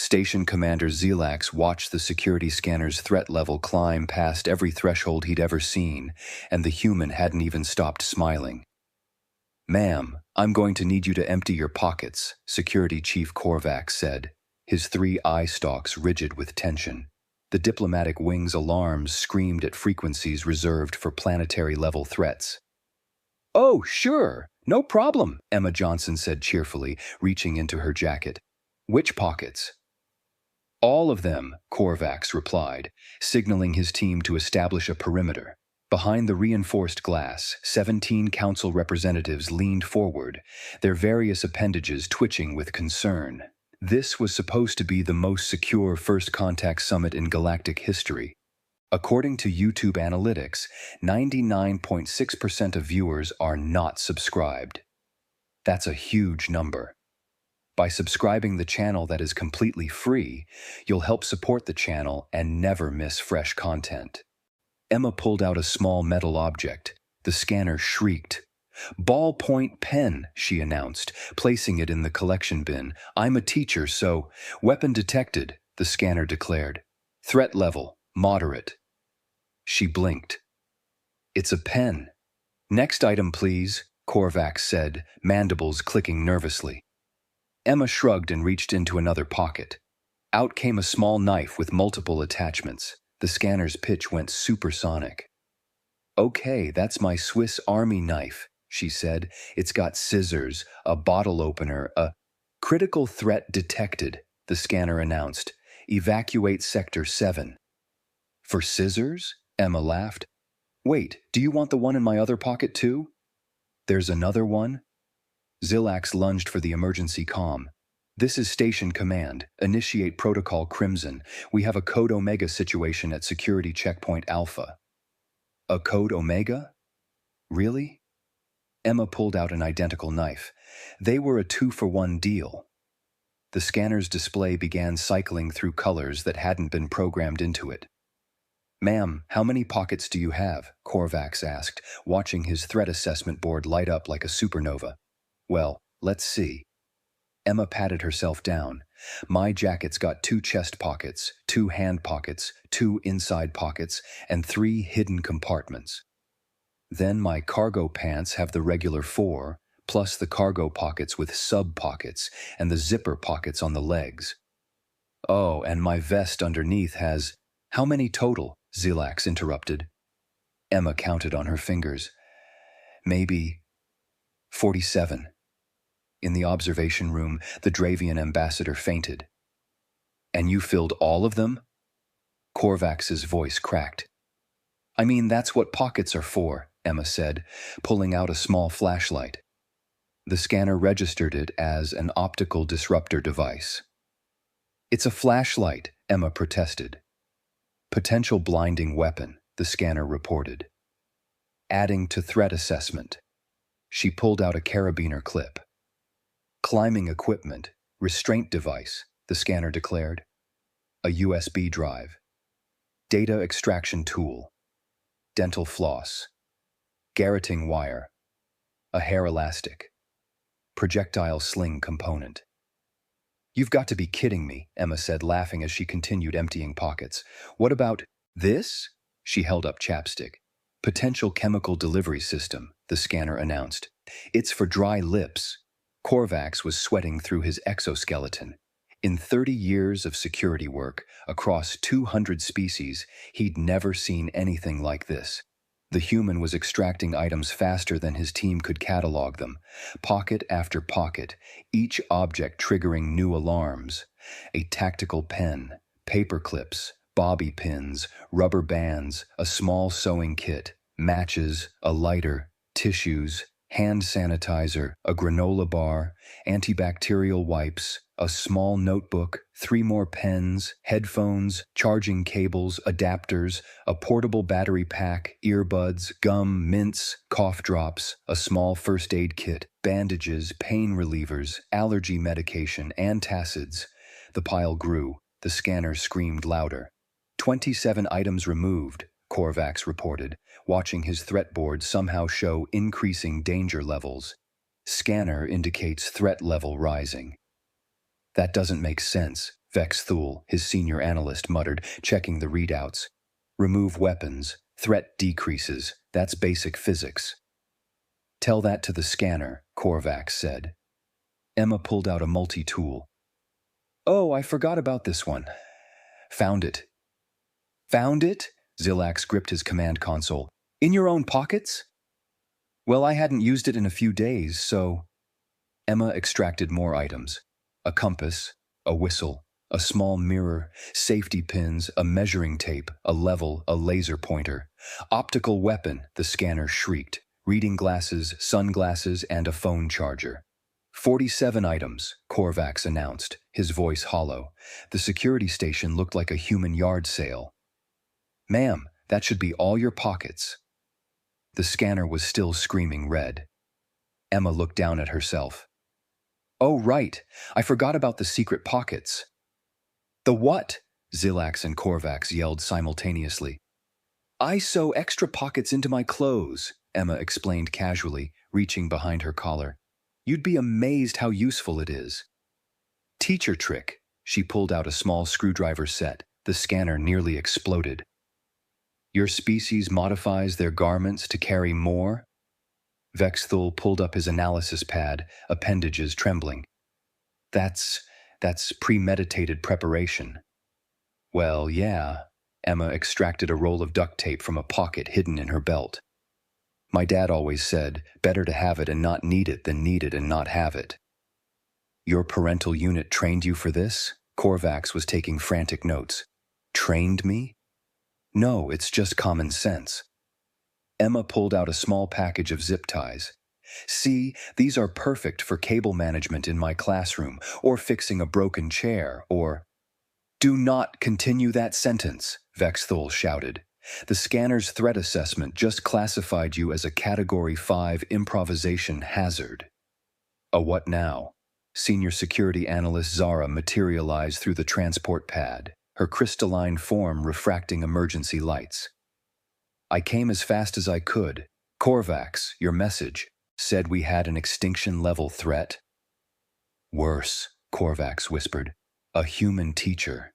Station Commander Zelax watched the security scanner's threat level climb past every threshold he'd ever seen, and the human hadn't even stopped smiling. "Ma'am, I'm going to need you to empty your pockets," Security Chief Korvax said, his 3 eye stalks rigid with tension. The diplomatic wing's alarms screamed at frequencies reserved for planetary-level threats. "Oh, sure, no problem," Emma Johnson said cheerfully, reaching into her jacket. "Which pockets?" "All of them," Korvax replied, signaling his team to establish a perimeter. Behind the reinforced glass, 17 council representatives leaned forward, their various appendages twitching with concern. This was supposed to be the most secure First Contact Summit in galactic history. According to YouTube analytics, 99.6% of viewers are not subscribed. That's a huge number. By subscribing the channel that is completely free, you'll help support the channel and never miss fresh content. Emma pulled out a small metal object. The scanner shrieked. "Ballpoint pen," she announced, placing it in the collection bin. "I'm a teacher, so—" "Weapon detected," the scanner declared. "Threat level, moderate." She blinked. "It's a pen." "Next item, please," Korvax said, mandibles clicking nervously. Emma shrugged and reached into another pocket. Out came a small knife with multiple attachments. The scanner's pitch went supersonic. "Okay, that's my Swiss Army knife," she said. "It's got scissors, a bottle opener, a—" "Critical threat detected," the scanner announced. "Evacuate Sector 7. "For scissors?" Emma laughed. "Wait, do you want the one in my other pocket too?" "There's another one?" Zelax lunged for the emergency comm. "This is Station Command. Initiate Protocol Crimson. We have a Code Omega situation at Security Checkpoint Alpha." "A Code Omega? Really?" Emma pulled out an identical knife. They were a 2-for-1 deal. The scanner's display began cycling through colors that hadn't been programmed into it. "Ma'am, how many pockets do you have?" Korvax asked, watching his threat assessment board light up like a supernova. "Well, let's see." Emma patted herself down. "My jacket's got 2 chest pockets, 2 hand pockets, 2 inside pockets, and 3 hidden compartments. Then my cargo pants have the regular 4, plus the cargo pockets with sub-pockets and the zipper pockets on the legs. Oh, and my vest underneath has—" "How many total?" Zelax interrupted. Emma counted on her fingers. "Maybe 47. In the observation room, the Dravian ambassador fainted. "And you filled all of them?" Korvax's voice cracked. "I mean, that's what pockets are for," Emma said, pulling out a small flashlight. The scanner registered it as an optical disruptor device. "It's a flashlight," Emma protested. "Potential blinding weapon," the scanner reported. "Adding to threat assessment." She pulled out a carabiner clip. "Climbing equipment, restraint device," the scanner declared. "A USB drive. Data extraction tool. Dental floss. Garroting wire. A hair elastic. Projectile sling component." "You've got to be kidding me," Emma said, laughing as she continued emptying pockets. "What about this?" She held up chapstick. "Potential chemical delivery system," the scanner announced. "It's for dry lips." Korvax was sweating through his exoskeleton. In 30 years of security work, across 200 species, he'd never seen anything like this. The human was extracting items faster than his team could catalog them, pocket after pocket, each object triggering new alarms. A tactical pen, paper clips, bobby pins, rubber bands, a small sewing kit, matches, a lighter, tissues, hand sanitizer, a granola bar, antibacterial wipes, a small notebook, 3 more pens, headphones, charging cables, adapters, a portable battery pack, earbuds, gum, mints, cough drops, a small first aid kit, bandages, pain relievers, allergy medication, antacids. The pile grew. The scanner screamed louder. 27 items removed, Korvax reported, watching his threat board somehow show increasing danger levels. Scanner indicates threat level rising. That doesn't make sense, Vex Thule, his senior analyst, muttered, checking the readouts. Remove weapons. Threat decreases. That's basic physics. Tell that to the scanner, Korvax said. Emma pulled out a multi-tool. Oh, I forgot about this one. Found it. Found it? Zilax gripped his command console. In your own pockets? Well, I hadn't used it in a few days, so... Emma extracted more items. A compass, a whistle, a small mirror, safety pins, a measuring tape, a level, a laser pointer. Optical weapon, the scanner shrieked. Reading glasses, sunglasses, and a phone charger. 47 items, Korvax announced, his voice hollow. The security station looked like a human yard sale. Ma'am, that should be all your pockets. The scanner was still screaming red. Emma looked down at herself. Oh, right. I forgot about the secret pockets. The what? Zilax and Korvax yelled simultaneously. I sew extra pockets into my clothes, Emma explained casually, reaching behind her collar. You'd be amazed how useful it is. Teacher trick. She pulled out a small screwdriver set. The scanner nearly exploded. Your species modifies their garments to carry more? Vexthul pulled up his analysis pad, appendages trembling. That's premeditated preparation. Well, yeah. Emma extracted a roll of duct tape from a pocket hidden in her belt. My dad always said, better to have it and not need it than need it and not have it. Your parental unit trained you for this? Korvax was taking frantic notes. Trained me? No, it's just common sense. Emma pulled out a small package of zip ties. See, these are perfect for cable management in my classroom, or fixing a broken chair, or... Do not continue that sentence, Vexthul shouted. The scanner's threat assessment just classified you as a Category 5 improvisation hazard. A what now? Senior security analyst Zara materialized through the transport pad, her crystalline form refracting emergency lights. I came as fast as I could. Korvax, your message, said we had an extinction-level threat. Worse, Korvax whispered. A human teacher.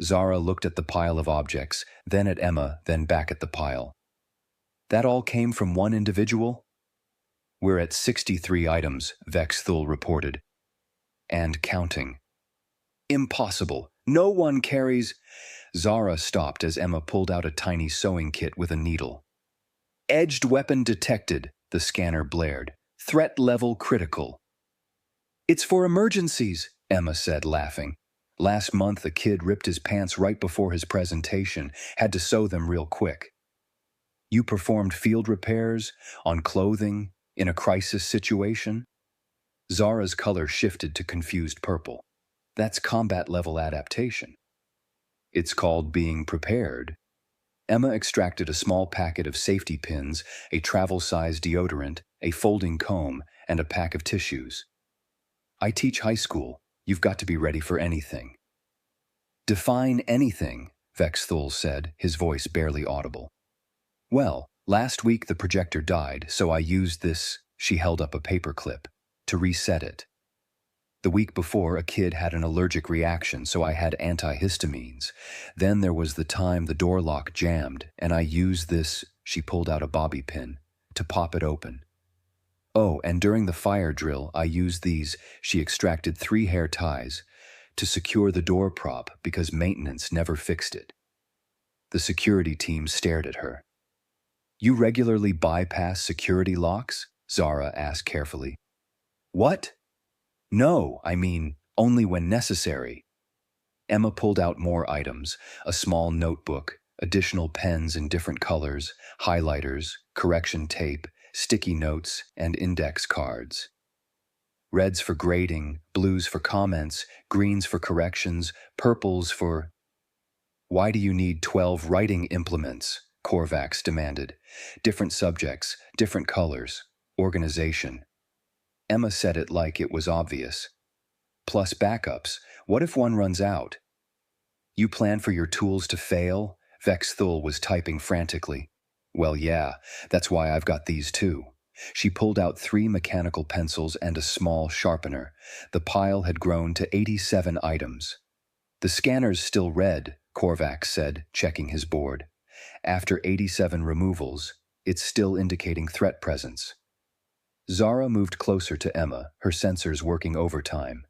Zara looked at the pile of objects, then at Emma, then back at the pile. That all came from one individual? We're at 63 items, Vexthul reported. And counting. Impossible. No one carries... Zara stopped as Emma pulled out a tiny sewing kit with a needle. Edged weapon detected, the scanner blared. Threat level critical. It's for emergencies, Emma said, laughing. Last month, a kid ripped his pants right before his presentation, had to sew them real quick. You performed field repairs on clothing in a crisis situation? Zara's color shifted to confused purple. That's combat-level adaptation. It's called being prepared. Emma extracted a small packet of safety pins, a travel-size deodorant, a folding comb, and a pack of tissues. I teach high school. You've got to be ready for anything. Define anything, Vexthul said, his voice barely audible. Well, last week the projector died, so I used this, she held up a paperclip, to reset it. The week before, a kid had an allergic reaction, so I had antihistamines. Then there was the time the door lock jammed, and I used this, she pulled out a bobby pin, to pop it open. Oh, and during the fire drill, I used these, she extracted 3 hair ties, to secure the door prop because maintenance never fixed it. The security team stared at her. You regularly bypass security locks? Zara asked carefully. What? No, I mean, only when necessary. Emma pulled out more items, a small notebook, additional pens in different colors, highlighters, correction tape, sticky notes, and index cards. Reds for grading, blues for comments, greens for corrections, purples for... Why do you need 12 writing implements? Korvax demanded. Different subjects, different colors, organization. Emma said it like it was obvious. Plus backups. What if one runs out? You plan for your tools to fail? Vexthul was typing frantically. Well, yeah, that's why I've got these too. She pulled out 3 mechanical pencils and a small sharpener. The pile had grown to 87 items. The scanner's still red, Korvax said, checking his board. After 87 removals, it's still indicating threat presence. Zara moved closer to Emma, her sensors working overtime.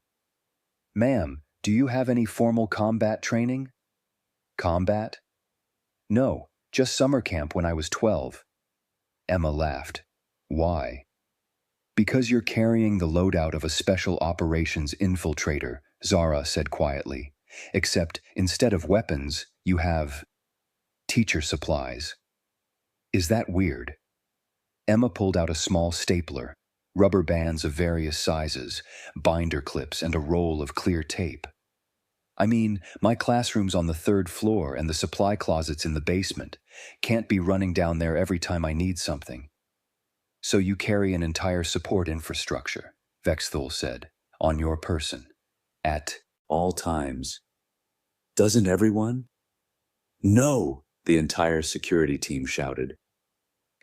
Ma'am, do you have any formal combat training? Combat? No, just summer camp when I was 12. Emma laughed. Why? Because you're carrying the loadout of a special operations infiltrator, Zara said quietly. Except, instead of weapons, you have teacher supplies. Is that weird? Emma pulled out a small stapler, rubber bands of various sizes, binder clips, and a roll of clear tape. I mean, my classroom's on the 3rd floor and the supply closet's in the basement. Can't be running down there every time I need something. So you carry an entire support infrastructure, Vexthul said, on your person, at all times. Doesn't everyone? No, the entire security team shouted.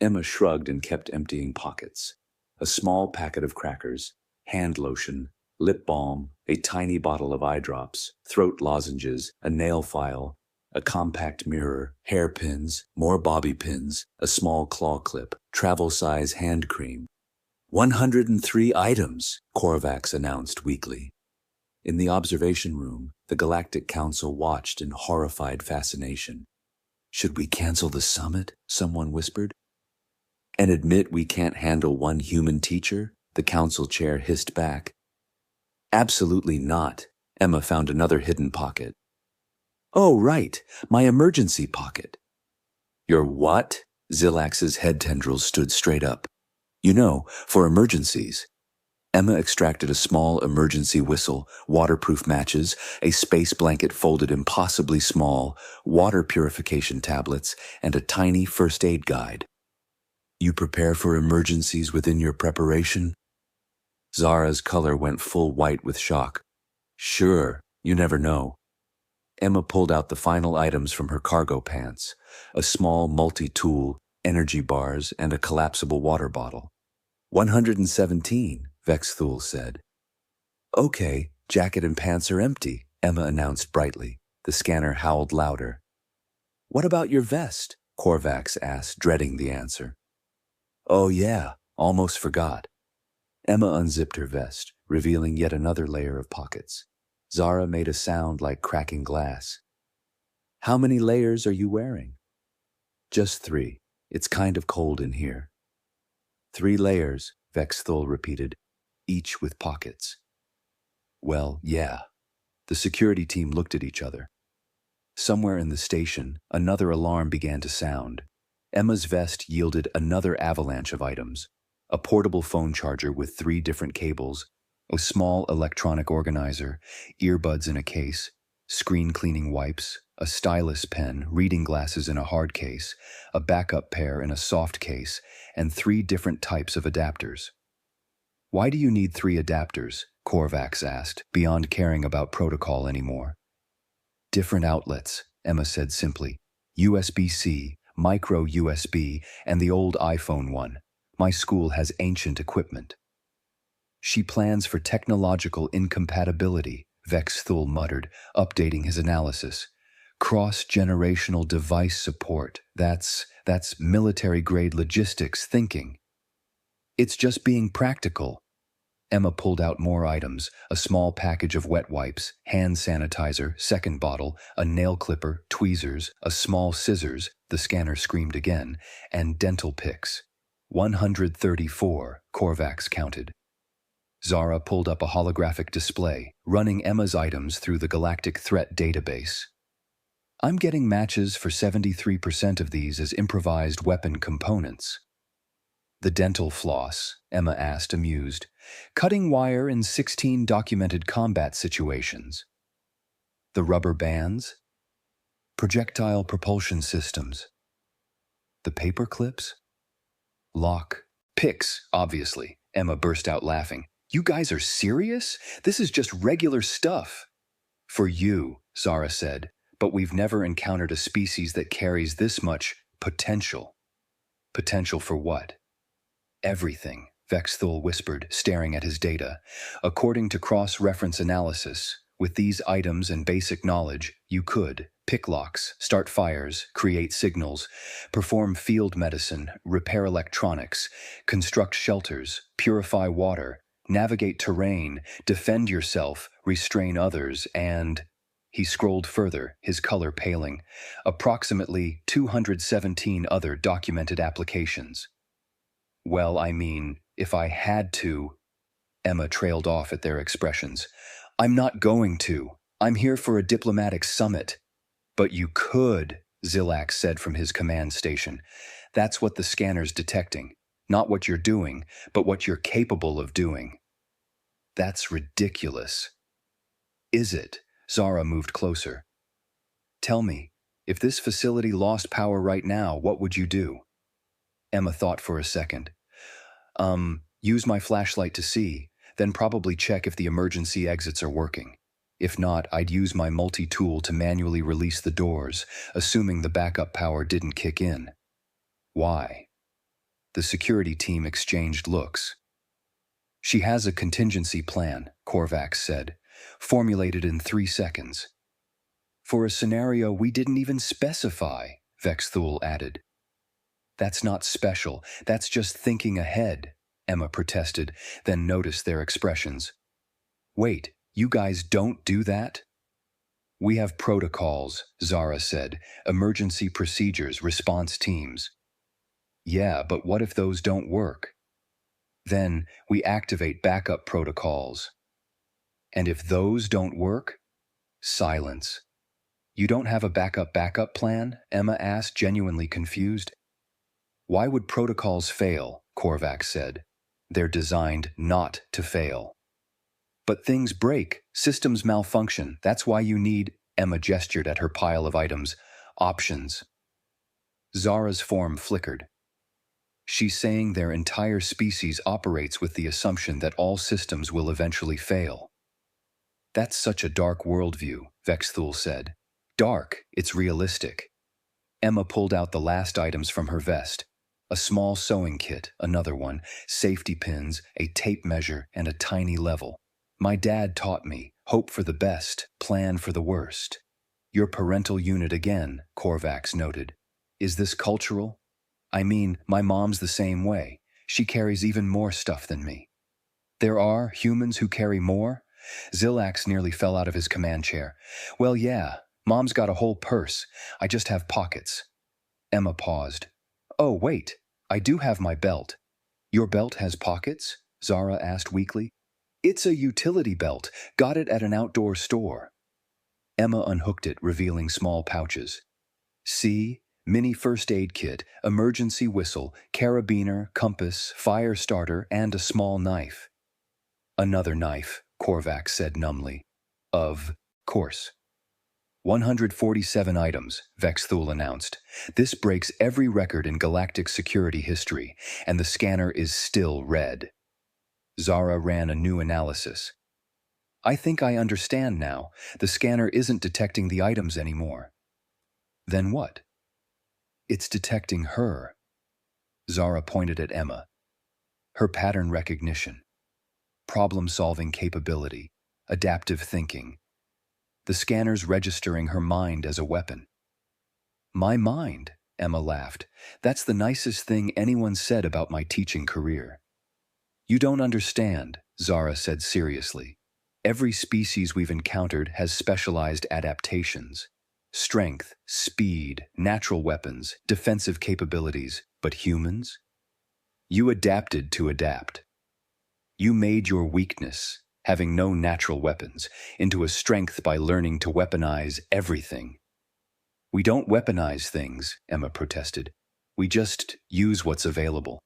Emma shrugged and kept emptying pockets. A small packet of crackers, hand lotion, lip balm, a tiny bottle of eye drops, throat lozenges, a nail file, a compact mirror, hairpins, more bobby pins, a small claw clip, travel-size hand cream. 103 items, Korvax announced weakly. In the observation room, the Galactic Council watched in horrified fascination. Should we cancel the summit? Someone whispered. And admit we can't handle one human teacher? The council chair hissed back. Absolutely not. Emma found another hidden pocket. Oh, right, my emergency pocket. Your what? Zilax's head tendrils stood straight up. You know, for emergencies. Emma extracted a small emergency whistle, waterproof matches, a space blanket folded impossibly small, water purification tablets, and a tiny first aid guide. You prepare for emergencies within your preparation? Zara's color went full white with shock. Sure, you never know. Emma pulled out the final items from her cargo pants, a small multi-tool, energy bars, and a collapsible water bottle. 117, Vexthul said. Okay, jacket and pants are empty, Emma announced brightly. The scanner howled louder. What about your vest? Korvax asked, dreading the answer. Oh yeah, almost forgot. Emma unzipped her vest, revealing yet another layer of pockets. Zara made a sound like cracking glass. How many layers are you wearing? Just 3. It's kind of cold in here. 3 layers, Vexthul repeated, each with pockets. Well, yeah. The security team looked at each other. Somewhere in the station, another alarm began to sound. Emma's vest yielded another avalanche of items. A portable phone charger with 3 different cables, a small electronic organizer, earbuds in a case, screen cleaning wipes, a stylus pen, reading glasses in a hard case, a backup pair in a soft case, and 3 different types of adapters. Why do you need 3 adapters? Korvax asked, beyond caring about protocol anymore. Different outlets, Emma said simply. USB-C, micro USB, and the old iPhone one. My school has ancient equipment. She plans for technological incompatibility, Vexthul muttered, updating his analysis. Cross-generational device support. That's military-grade logistics thinking. It's just being practical. Emma pulled out more items, a small package of wet wipes, hand sanitizer, second bottle, a nail clipper, tweezers, a small scissors, the scanner screamed again, and dental picks. 134, Korvax counted. Zara pulled up a holographic display, running Emma's items through the Galactic Threat database. I'm getting matches for 73% of these as improvised weapon components. The dental floss, Emma asked, amused. Cutting wire in 16 documented combat situations. The rubber bands? Projectile propulsion systems. The paper clips? Lock. Picks, obviously. Emma burst out laughing. You guys are serious? This is just regular stuff. For you, Zara said, but we've never encountered a species that carries this much potential. Potential for what? Everything, Vexthul whispered, staring at his data. According to cross-reference analysis, With these items and basic knowledge, you could pick locks, start fires, create signals, perform field medicine, repair electronics, construct shelters, purify water, navigate terrain, defend yourself, restrain others, and... He scrolled further, his color paling. Approximately 217 other documented applications. Well, I mean, if I had to... Emma trailed off at their expressions. I'm not going to. I'm here for a diplomatic summit. But you could, Zilak said from his command station. That's what the scanner's detecting. Not what you're doing, but what you're capable of doing. That's ridiculous. Is it? Zara moved closer. Tell me, if this facility lost power right now, what would you do? Emma thought for a second. Use my flashlight to see, then probably check if the emergency exits are working. If not, I'd use my multi-tool to manually release the doors, assuming the backup power didn't kick in. Why? The security team exchanged looks. She has a contingency plan, Korvax said, formulated in 3 seconds. For a scenario we didn't even specify, Vexthul added. That's not special, that's just thinking ahead, Emma protested, then noticed their expressions. Wait, you guys don't do that? We have protocols, Zara said, emergency procedures, response teams. Yeah, but what if those don't work? Then we activate backup protocols. And if those don't work? Silence. You don't have a backup plan? Emma asked, genuinely confused. Why would protocols fail? Korvax said. They're designed not to fail. But things break, systems malfunction, that's why you need, Emma gestured at her pile of items, options. Zara's form flickered. She's saying their entire species operates with the assumption that all systems will eventually fail. That's such a dark worldview, Vexthul said. Dark, it's realistic. Emma pulled out the last items from her vest. A small sewing kit, another one, safety pins, a tape measure, and a tiny level. My dad taught me, hope for the best, plan for the worst. Your parental unit again, Korvax noted. Is this cultural? I mean, my mom's the same way. She carries even more stuff than me. There are humans who carry more? Zilax nearly fell out of his command chair. Well, yeah, Mom's got a whole purse. I just have pockets. Emma paused. Oh, wait, I do have my belt. Your belt has pockets? Zara asked weakly. It's a utility belt. Got it at an outdoor store. Emma unhooked it, revealing small pouches. See? Mini first aid kit, emergency whistle, carabiner, compass, fire starter, and a small knife. Another knife, Korvax said numbly. Of course. 147 items, Vexthul announced. This breaks every record in Galactic security history, and the scanner is still red. Zara ran a new analysis. I think I understand now. The scanner isn't detecting the items anymore. Then what? It's detecting her. Zara pointed at Emma. Her pattern recognition, problem-solving capability, adaptive thinking. The scanner's registering her mind as a weapon. My mind, Emma laughed. That's the nicest thing anyone said about my teaching career. You don't understand, Zara said seriously. Every species we've encountered has specialized adaptations. Strength, speed, natural weapons, defensive capabilities. But humans? You adapted to adapt. You made your weakness, having no natural weapons, into a strength by learning to weaponize everything. We don't weaponize things, Emma protested. We just use what's available.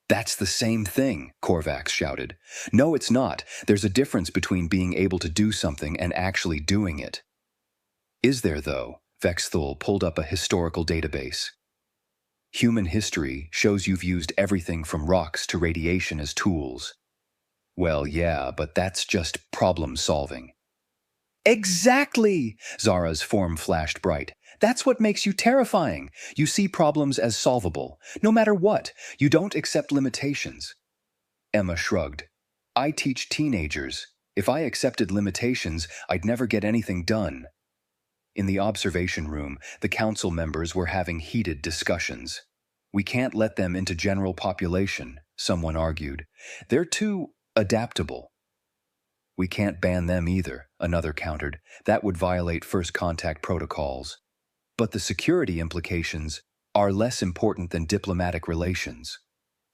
That's the same thing, Korvax shouted. No, it's not. There's a difference between being able to do something and actually doing it. Is there, though? Vexthul pulled up a historical database. Human history shows you've used everything from rocks to radiation as tools. Well, yeah, but that's just problem-solving. Exactly! Zara's form flashed bright. That's what makes you terrifying. You see problems as solvable. No matter what, you don't accept limitations. Emma shrugged. I teach teenagers. If I accepted limitations, I'd never get anything done. In the observation room, the council members were having heated discussions. We can't let them into general population, someone argued. They're too adaptable. We can't ban them either, another countered. That would violate first contact protocols. But the security implications are less important than diplomatic relations.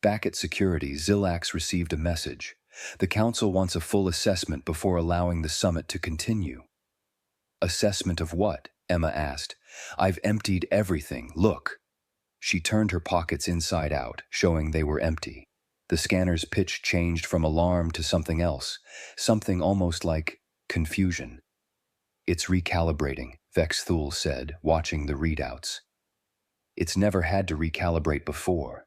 Back at security, Zilax received a message. The council wants a full assessment before allowing the summit to continue. Assessment of what? Emma asked. I've emptied everything, look. She turned her pockets inside out, showing they were empty. The scanner's pitch changed from alarm to something else, something almost like confusion. It's recalibrating, Vexthul said, watching the readouts. It's never had to recalibrate before.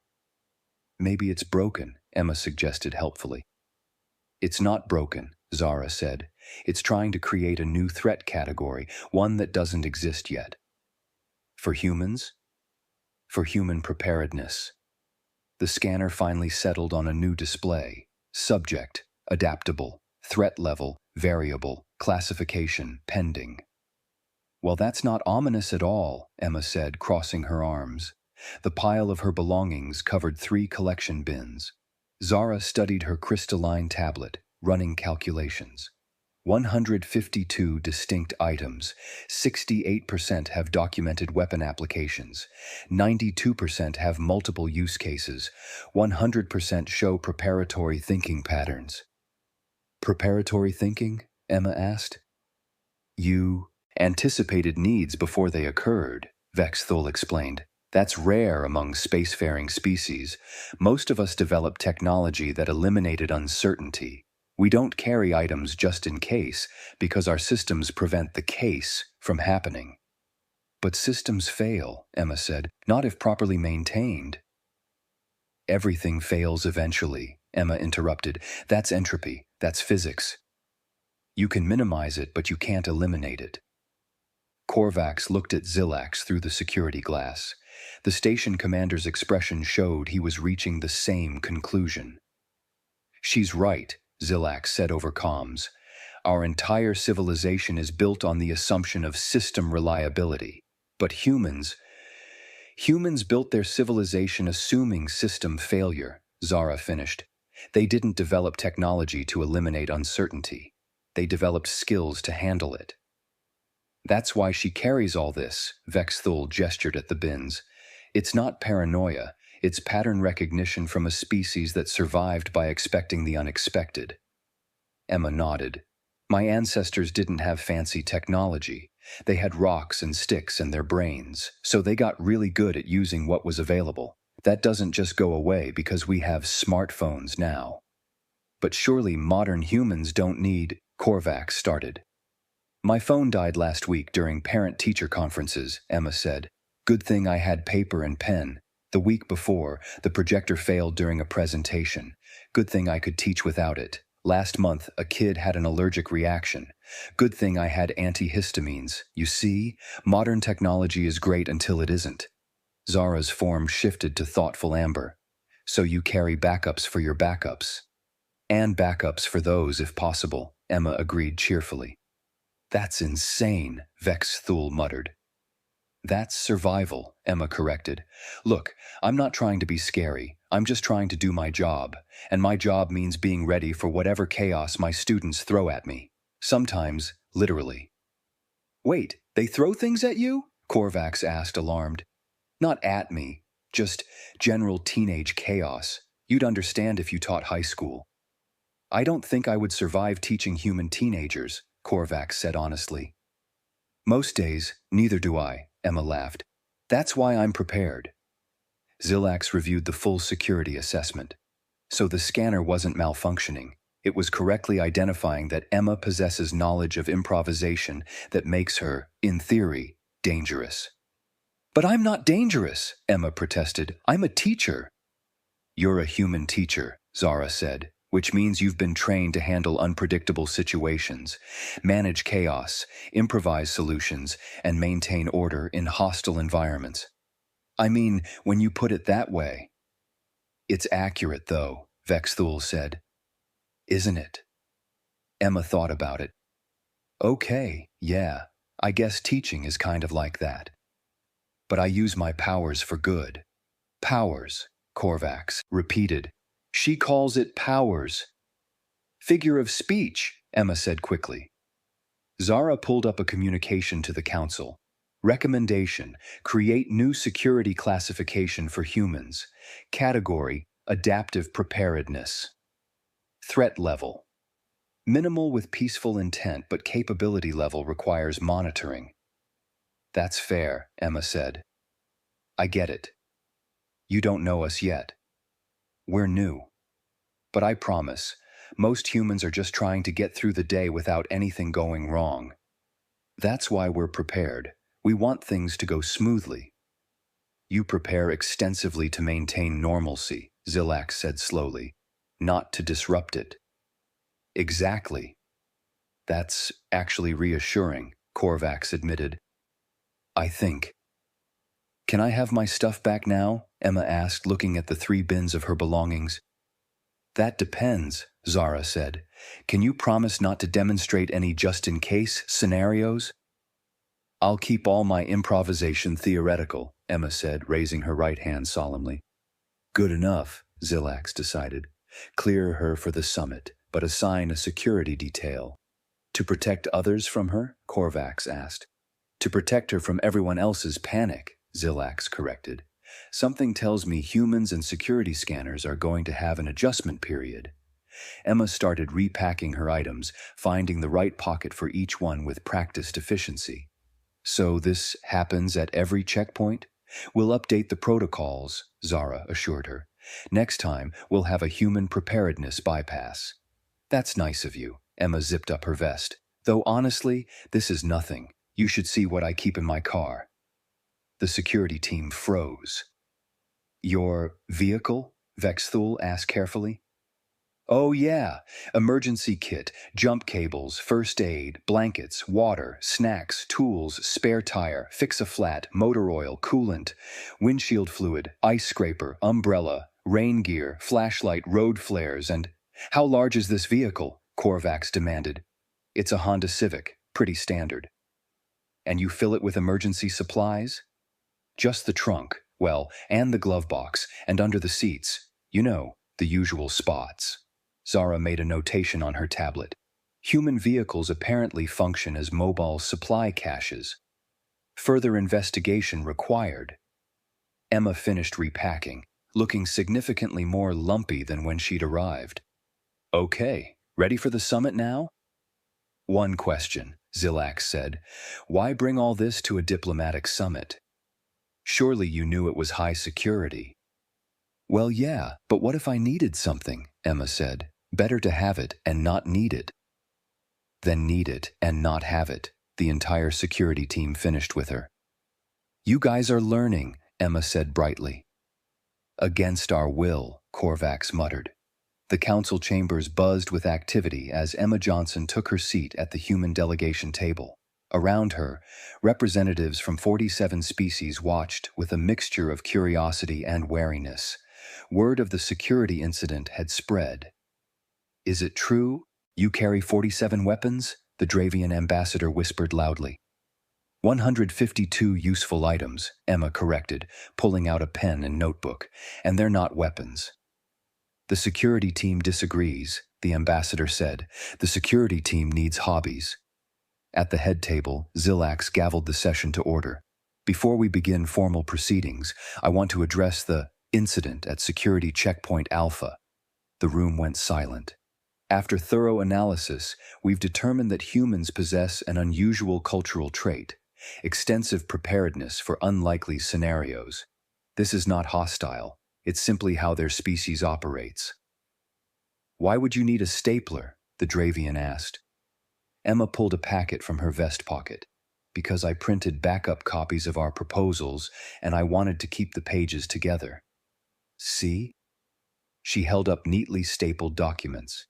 Maybe it's broken, Emma suggested helpfully. It's not broken, Zara said. It's trying to create a new threat category, one that doesn't exist yet. For humans? For human preparedness. The scanner finally settled on a new display. Subject, adaptable, threat level, variable, classification, pending. Well, that's not ominous at all, Emma said, crossing her arms. The pile of her belongings covered 3 collection bins. Zara studied her crystalline tablet, running calculations. 152 distinct items, 68% have documented weapon applications, 92% have multiple use cases, 100% show preparatory thinking patterns. Preparatory thinking? Emma asked. You anticipated needs before they occurred, Vexthul explained. That's rare among spacefaring species. Most of us developed technology that eliminated uncertainty. We don't carry items just in case, because our systems prevent the case from happening. But systems fail, Emma said, not if properly maintained. Everything fails eventually, Emma interrupted. That's entropy, that's physics. You can minimize it, but you can't eliminate it. Korvax looked at Zilax through the security glass. The station commander's expression showed he was reaching the same conclusion. She's right, Zilax said over comms. Our entire civilization is built on the assumption of system reliability. But humans built their civilization assuming system failure, Zara finished. They didn't develop technology to eliminate uncertainty. They developed skills to handle it. That's why she carries all this, Vexthul gestured at the bins. It's not paranoia, it's pattern recognition from a species that survived by expecting the unexpected. Emma nodded. My ancestors didn't have fancy technology. They had rocks and sticks in their brains, so they got really good at using what was available. That doesn't just go away because we have smartphones now. But surely modern humans don't need, Korvax started. My phone died last week during parent-teacher conferences, Emma said. Good thing I had paper and pen. The week before, the projector failed during a presentation. Good thing I could teach without it. Last month, a kid had an allergic reaction. Good thing I had antihistamines. You see, modern technology is great until it isn't. Zara's form shifted to thoughtful amber. So you carry backups for your backups. And backups for those, if possible, Emma agreed cheerfully. That's insane, Vexthul muttered. That's survival, Emma corrected. Look, I'm not trying to be scary. I'm just trying to do my job. And my job means being ready for whatever chaos my students throw at me. Sometimes, literally. Wait, they throw things at you? Korvax asked, alarmed. Not at me, just general teenage chaos. You'd understand if you taught high school. I don't think I would survive teaching human teenagers, Korvax said honestly. Most days, neither do I, Emma laughed. That's why I'm prepared. Zilax reviewed the full security assessment. So the scanner wasn't malfunctioning. It was correctly identifying that Emma possesses knowledge of improvisation that makes her, in theory, dangerous. But I'm not dangerous, Emma protested. I'm a teacher. You're a human teacher, Zara said, which means you've been trained to handle unpredictable situations, manage chaos, improvise solutions, and maintain order in hostile environments. I mean, when you put it that way. It's accurate, though, Vexthul said. Isn't it? Emma thought about it. Okay, yeah, I guess teaching is kind of like that. But I use my powers for good. Powers, Korvax repeated. She calls it powers. Figure of speech, Emma said quickly. Zara pulled up a communication to the council. Recommendation: create new security classification for humans. Category: adaptive preparedness. Threat level: minimal with peaceful intent, but capability level requires monitoring. That's fair, Emma said. I get it. You don't know us yet. We're new. But I promise, most humans are just trying to get through the day without anything going wrong. That's why we're prepared. We want things to go smoothly. You prepare extensively to maintain normalcy, Zilax said slowly, not to disrupt it. Exactly. That's actually reassuring, Korvax admitted. I think. Can I have my stuff back now? Emma asked, looking at the 3 bins of her belongings. That depends, Zara said. Can you promise not to demonstrate any just-in-case scenarios? I'll keep all my improvisation theoretical, Emma said, raising her right hand solemnly. Good enough, Zilax decided. Clear her for the summit, but assign a security detail. To protect others from her? Korvax asked. To protect her from everyone else's panic, Zilax corrected. Something tells me humans and security scanners are going to have an adjustment period. Emma started repacking her items, finding the right pocket for each one with practiced efficiency. So this happens at every checkpoint? We'll update the protocols, Zara assured her. Next time, we'll have a human preparedness bypass. That's nice of you, Emma zipped up her vest. Though honestly, this is nothing. You should see what I keep in my car. The security team froze. Your vehicle? Vexthul asked carefully. Oh yeah, emergency kit, jump cables, first aid, blankets, water, snacks, tools, spare tire, fix-a-flat, motor oil, coolant, windshield fluid, ice scraper, umbrella, rain gear, flashlight, road flares, and… How large is this vehicle? Korvax demanded. It's a Honda Civic, pretty standard. And you fill it with emergency supplies? Just the trunk, well, and the glove box, and under the seats. You know, the usual spots. Zara made a notation on her tablet. Human vehicles apparently function as mobile supply caches. Further investigation required. Emma finished repacking, looking significantly more lumpy than when she'd arrived. Okay, ready for the summit now? One question, Zilax said. Why bring all this to a diplomatic summit? Surely you knew it was high security. Well, yeah, but what if I needed something? Emma said. Better to have it and not need it than need it and not have it, the entire security team finished with her. You guys are learning, Emma said brightly. Against our will, Korvax muttered. The council chambers buzzed with activity as Emma Johnson took her seat at the human delegation table. Around her, representatives from 47 species watched with a mixture of curiosity and wariness. Word of the security incident had spread. Is it true? You carry 47 weapons? The Dravian ambassador whispered loudly. 152 useful items, Emma corrected, pulling out a pen and notebook, and they're not weapons. The security team disagrees, the ambassador said. The security team needs hobbies. At the head table, Zilax gavelled the session to order. Before we begin formal proceedings, I want to address the incident at Security Checkpoint Alpha. The room went silent. After thorough analysis, we've determined that humans possess an unusual cultural trait, extensive preparedness for unlikely scenarios. This is not hostile. It's simply how their species operates. Why would you need a stapler? The Dravian asked. Emma pulled a packet from her vest pocket. Because I printed backup copies of our proposals and I wanted to keep the pages together. See? She held up neatly stapled documents.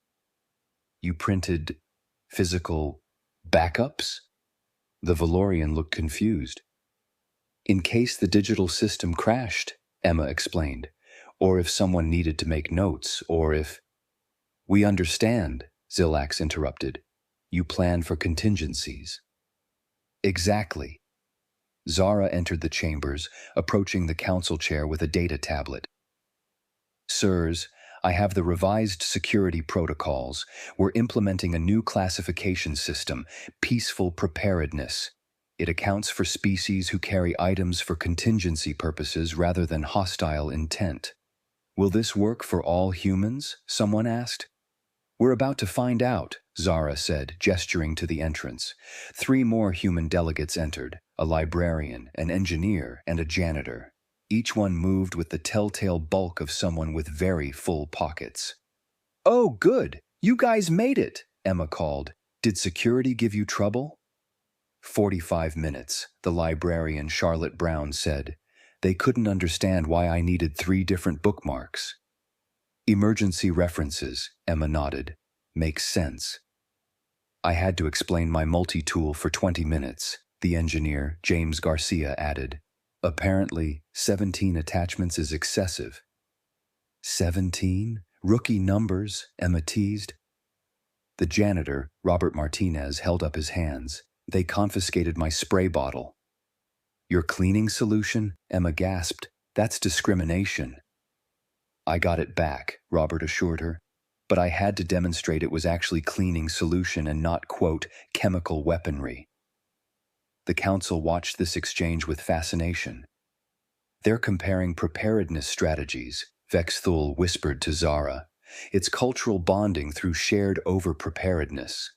You printed physical backups? The Valorian looked confused. In case the digital system crashed, Emma explained, or if someone needed to make notes, or if… We understand, Zilax interrupted. You plan for contingencies. Exactly. Zara entered the chambers, approaching the council chair with a data tablet. Sirs, I have the revised security protocols. We're implementing a new classification system, peaceful preparedness. It accounts for species who carry items for contingency purposes rather than hostile intent. Will this work for all humans? Someone asked. We're about to find out, Zara said, gesturing to the entrance. 3 more human delegates entered, a librarian, an engineer, and a janitor. Each one moved with the telltale bulk of someone with very full pockets. Oh, good! You guys made it, Emma called. Did security give you trouble? 45 minutes, the librarian Charlotte Brown said. They couldn't understand why I needed 3 different bookmarks. Emergency references, Emma nodded. Makes sense. I had to explain my multi-tool for 20 minutes, the engineer, James Garcia, added. Apparently, 17 attachments is excessive. 17? Rookie numbers, Emma teased. The janitor, Robert Martinez, held up his hands. They confiscated my spray bottle. Your cleaning solution? Emma gasped. That's discrimination. I got it back, Robert assured her. But I had to demonstrate it was actually cleaning solution and not, quote, chemical weaponry. The council watched this exchange with fascination. They're comparing preparedness strategies, Vexthul whispered to Zara. It's cultural bonding through shared over-preparedness.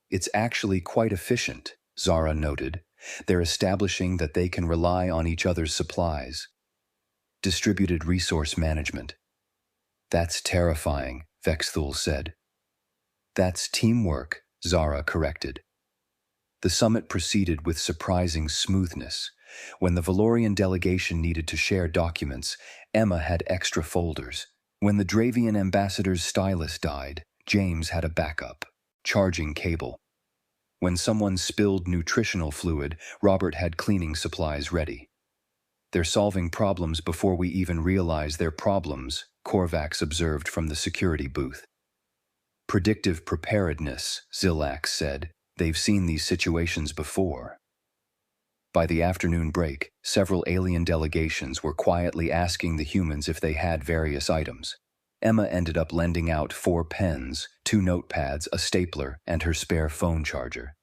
It's actually quite efficient, Zara noted. They're establishing that they can rely on each other's supplies. Distributed resource management. That's terrifying, Vexthul said. That's teamwork, Zara corrected. The summit proceeded with surprising smoothness. When the Valorian delegation needed to share documents, Emma had extra folders. When the Dravian ambassador's stylus died, James had a backup. Charging cable. When someone spilled nutritional fluid, Robert had cleaning supplies ready. They're solving problems before we even realize they're problems, Korvax observed from the security booth. Predictive preparedness, Zilax said. They've seen these situations before. By the afternoon break, several alien delegations were quietly asking the humans if they had various items. Emma ended up lending out 4 pens, 2 notepads, a stapler, and her spare phone charger.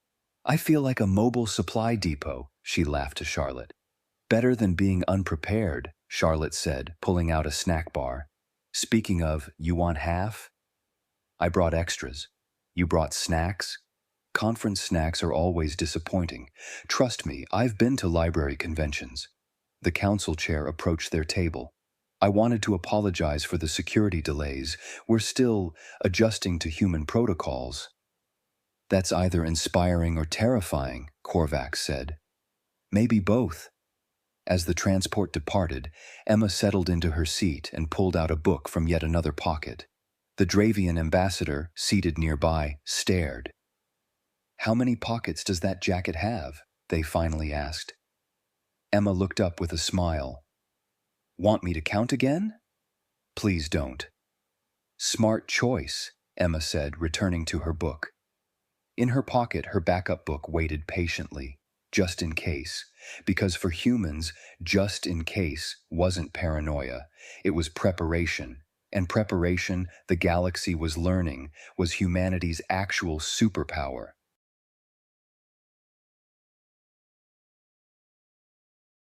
I feel like a mobile supply depot, she laughed to Charlotte. Better than being unprepared, Charlotte said, pulling out a snack bar. Speaking of, you want half? I brought extras. You brought snacks? Conference snacks are always disappointing. Trust me, I've been to library conventions. The council chair approached their table. I wanted to apologize for the security delays. We're still adjusting to human protocols. That's either inspiring or terrifying, Korvax said. Maybe both. As the transport departed, Emma settled into her seat and pulled out a book from yet another pocket. The Dravian ambassador, seated nearby, stared. How many pockets does that jacket have? They finally asked. Emma looked up with a smile. Want me to count again? Please don't. Smart choice, Emma said, returning to her book. In her pocket, her backup book waited patiently, just in case, because for humans, just in case wasn't paranoia, it was preparation. And preparation, the galaxy was learning, was humanity's actual superpower.